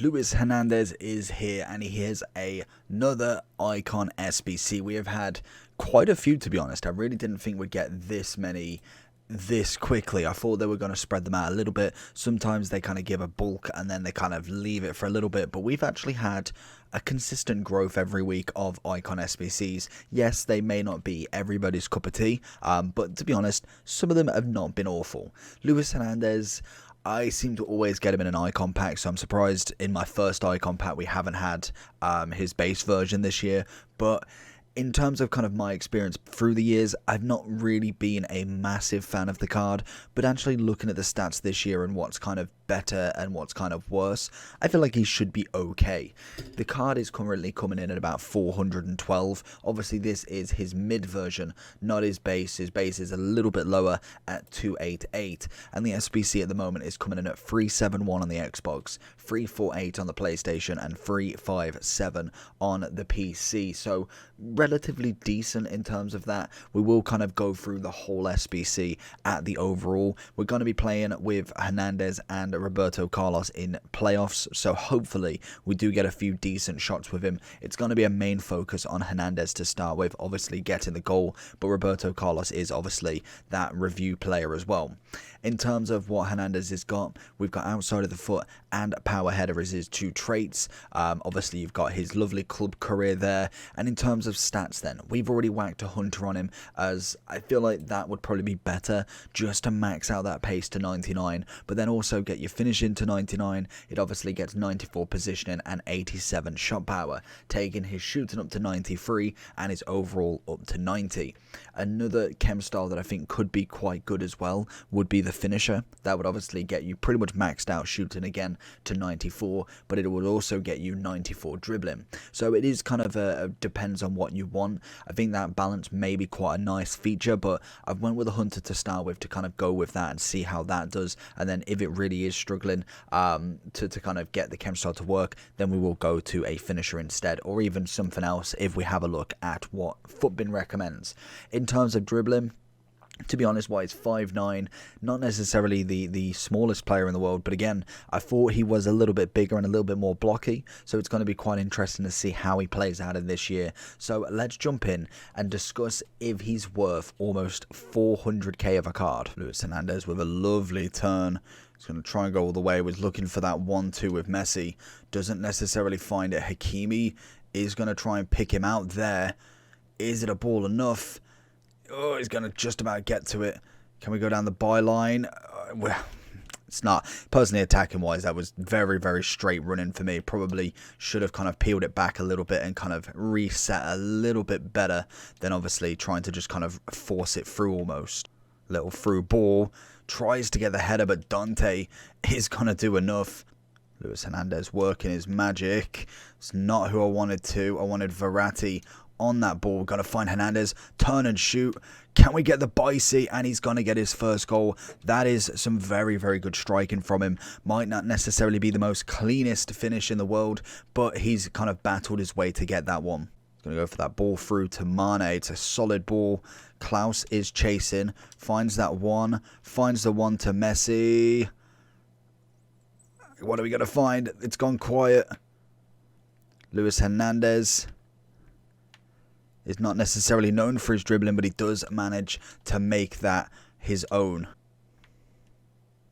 Luis Hernandez is here, and he is another icon SBC. We have had quite a few, to be honest. I really didn't think we'd get this many this quickly. I thought they were going to spread them out a little bit. Sometimes they kind of give a bulk and then they kind of leave it for a little bit, but we've actually had a consistent growth every week of icon SBCs. Yes, they may not be everybody's cup of tea, but to be honest, some of them have not been awful. Luis Hernandez, I seem to always get him in an icon pack, so I'm surprised in my first icon pack we haven't had his base version this year. But in terms of kind of my experience through the years, I've not really been a massive fan of the card, but actually looking at the stats this year and what's kind of better and what's kind of worse, I feel like he should be okay. The card is currently coming in at about 412. Obviously this is his mid version, not his base. His base is a little bit lower at 288, and the SBC at the moment is coming in at 371 on the Xbox, 348 on the PlayStation, and 357 on the PC. So relatively decent in terms of that. We will kind of go through the whole SBC at the overall. We're going to be playing with Hernandez and Roberto Carlos in playoffs, so hopefully we do get a few decent shots with him. It's going to be a main focus on Hernandez to start with, obviously getting the goal, but Roberto Carlos is obviously that review player as well. In terms of what Hernandez has got, we've got outside of the foot and power header as his two traits. Obviously you've got his lovely club career there, and in terms of stats then, we've already whacked a hunter on him, as I feel like that would probably be better just to max out that pace to 99, but then also get your finishing to 99. It obviously gets 94 positioning and 87 shot power, taking his shooting up to 93 and his overall up to 90. Another chem style that I think could be quite good as well would be the finisher. That would obviously get you pretty much maxed out shooting again to 94, but it would also get you 94 dribbling. So it is kind of depends on what you want. I think that balance may be quite a nice feature, but I've went with a hunter to start with to kind of go with that and see how that does, and then if it really is struggling to kind of get the chem style to work, then we will go to a finisher instead, or even something else if we have a look at what Footbin recommends. In terms of dribbling, to be honest, he's 5'9", not necessarily the smallest player in the world, but again, I thought he was a little bit bigger and a little bit more blocky, so it's going to be quite interesting to see how he plays out in this year. So let's jump in and discuss if he's worth almost 400k of a card. Luis Hernandez with a lovely turn. He's going to try and go all the way. Was looking for that 1-2 with Messi. Doesn't necessarily find it. Hakimi is going to try and pick him out there. Is it a ball enough? Oh, he's going to just about get to it. Can we go down the byline? Well, it's not. Personally, attacking-wise, that was very, very straight running for me. Probably should have kind of peeled it back a little bit and kind of reset a little bit better than obviously trying to just kind of force it through almost. Little through ball. Tries to get the header, but Dante is going to do enough. Luis Hernandez working his magic. It's not who I wanted to. I wanted Verratti on that ball. Got to find Hernandez, turn and shoot. Can we get the bicy? And he's going to get his first goal. That is some very, very good striking from him. Might not necessarily be the most cleanest finish in the world, but he's kind of battled his way to get that one. He's going to go for that ball through to Mane. It's a solid ball. Klaus is chasing, finds that one, finds the one to Messi. What are we going to find? It's gone quiet. Luis Hernandez is not necessarily known for his dribbling, but he does manage to make that his own.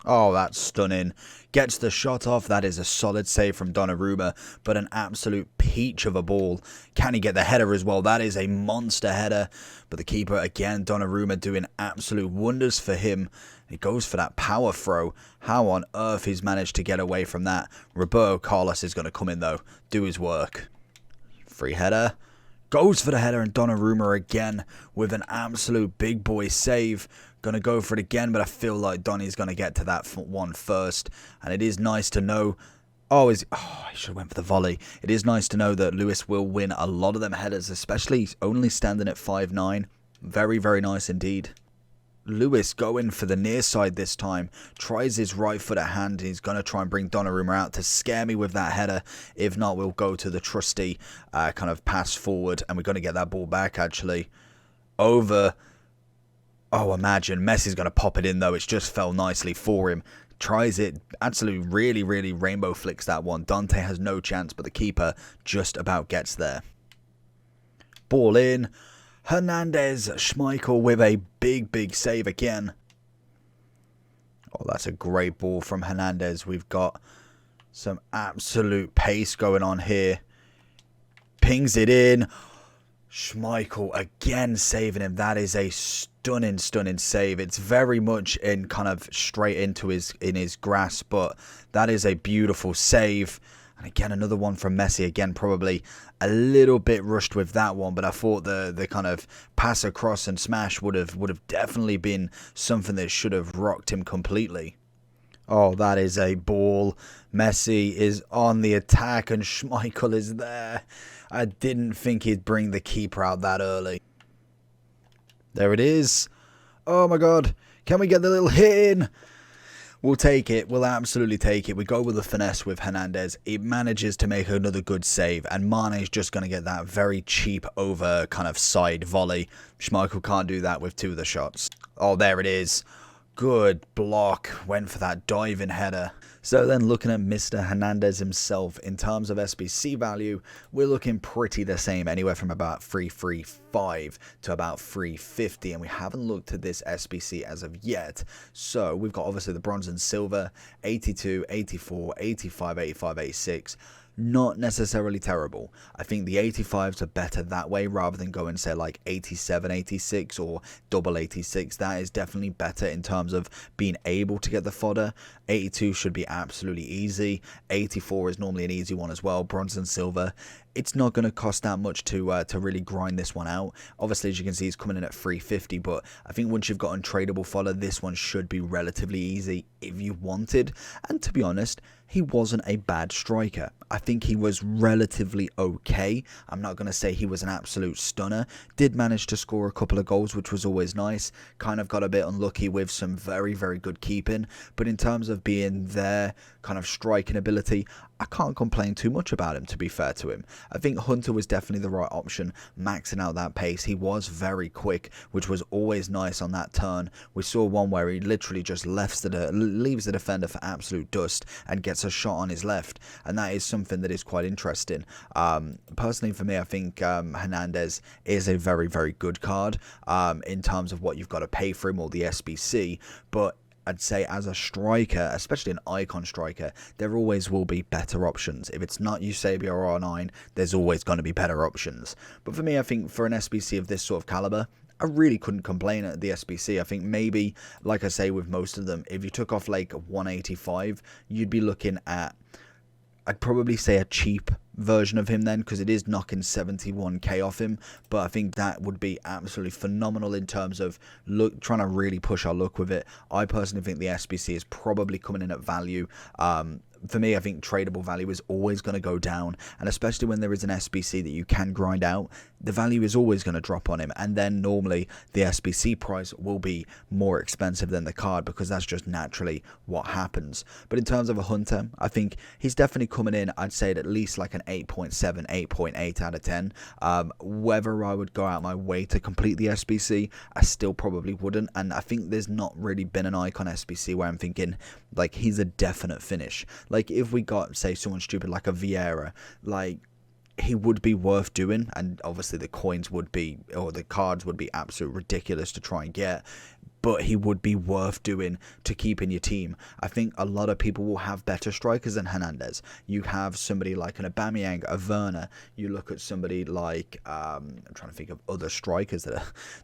Oh, that's stunning. Gets the shot off. That is a solid save from Donnarumma, but an absolute peach of a ball. Can he get the header as well? That is a monster header, but the keeper, again, Donnarumma doing absolute wonders for him. He goes for that power throw. How on earth he's managed to get away from that? Roberto Carlos is going to come in, though, do his work. Free header. Goes for the header, and Donnarumma again with an absolute big boy save. Going to go for it again, but I feel like Donny's going to get to that one first. And it is nice to know. I should have went for the volley. It is nice to know that Luis will win a lot of them headers, especially only standing at 5'9". Very, very nice indeed. Luis going for the near side this time. Tries his right foot at hand. He's going to try and bring Donnarumma out to scare me with that header. If not, we'll go to the trusty kind of pass forward. And we're going to get that ball back, actually. Over. Oh, imagine. Messi's going to pop it in, though. It's just fell nicely for him. tries it, absolutely really rainbow flicks that one. Dante has no chance, but the keeper just about gets there. Ball in. Hernandez, Schmeichel with a big save again. Oh, that's a great ball from Hernandez. We've got some absolute pace going on here. Pings it in. Schmeichel again saving him. That is a stunning save. It's very much in kind of straight into his grasp, but that is a beautiful save. And again, another one from Messi. Again, probably a little bit rushed with that one, but I thought the kind of pass across and smash would have definitely been something that should have rocked him completely. Oh, that is a ball. Messi is on the attack and Schmeichel is there. I didn't think he'd bring the keeper out that early. There it is. Oh my God. Can we get the little hit in? We'll take it. We'll absolutely take it. We go with the finesse with Hernandez. It manages to make another good save. And Mane's just going to get that very cheap over kind of side volley. Schmeichel can't do that with two of the shots. Oh, there it is. Good block. Went for that diving header. So then looking at Mr. Hernandez himself, in terms of SBC value, we're looking pretty the same, anywhere from about 335 to about 350, and we haven't looked at this SBC as of yet. So we've got obviously the bronze and silver, 82, 84, 85, 85, 86. Not necessarily terrible. I think the 85s are better that way rather than going say like 87, 86 or double 86. That is definitely better in terms of being able to get the fodder. 82 should be absolutely easy. 84 is normally an easy one as well. Bronze and silver, it's not going to cost that much to really grind this one out. Obviously, as you can see, it's coming in at 350, but I think once you've got untradeable fodder, this one should be relatively easy if you wanted. And to be honest, he wasn't a bad striker. I think he was relatively okay. I'm not going to say he was an absolute stunner. Did manage to score a couple of goals, which was always nice. Kind of got a bit unlucky with some very good keeping. But in terms of being there, kind of striking ability, I can't complain too much about him, to be fair to him. I think Hunter was definitely the right option, maxing out that pace. He was very quick, which was always nice on that turn. We saw one where he literally just leaves the defender for absolute dust and gets a shot on his left, and that is something that is quite interesting. Personally, for me, I think Hernandez is a very good card in terms of what you've got to pay for him or the SBC, but I'd say as a striker, especially an icon striker, there always will be better options. If it's not Eusebio or R9, there's always going to be better options. But for me, I think for an SBC of this sort of caliber, I really couldn't complain at the SBC. I think maybe, like I say with most of them, if you took off like 185, you'd be looking at, I'd probably say a cheap version of him then, because it is knocking 71k off him, but I think that would be absolutely phenomenal in terms of trying to really push our luck with it. I personally think the SBC is probably coming in at value. For me, I think tradable value is always going to go down, and especially when there is an SBC that you can grind out, the value is always going to drop on him, and then normally the SBC price will be more expensive than the card, because that's just naturally what happens. But in terms of a Hunter, I think he's definitely coming in, I'd say at least like an 8.7, 8.8 out of 10. Whether I would go out my way to complete the SBC, I still probably wouldn't, and I think there's not really been an icon SBC where I'm thinking like he's a definite finish. Like if we got say someone stupid like a Vieira, like he would be worth doing, and obviously the coins would be, or the cards would be absolutely ridiculous to try and get, but he would be worth doing to keep in your team. I think a lot of people will have better strikers than Hernandez. You have somebody like an Aubameyang, a Werner. You look at somebody like I'm trying to think of other strikers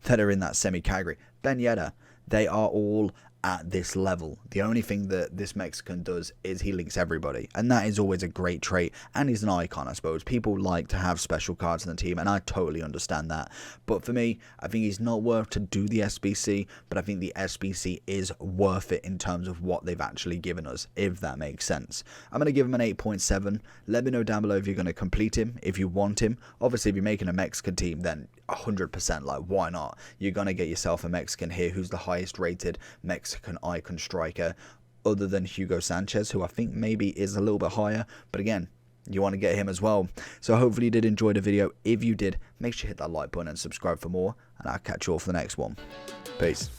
that are in that semi-category. Ben Yedder. They are all at this level. The only thing that this Mexican does is he links everybody, and that is always a great trait, and he's an icon, I suppose. People like to have special cards in the team, and I totally understand that. But for me, I think he's not worth to do the SBC, but I think the SBC is worth it in terms of what they've actually given us, if that makes sense. I'm going to give him an 8.7. Let me know down below if you're going to complete him, if you want him. Obviously, if you're making a Mexican team, then 100%, like, why not? You're going to get yourself a Mexican here who's the highest rated Mexican icon striker, other than Hugo Sanchez, who I think maybe is a little bit higher, but again, you want to get him as well. So hopefully you did enjoy the video. If you did, make sure you hit that like button and subscribe for more, and I'll catch you all for the next one. Peace.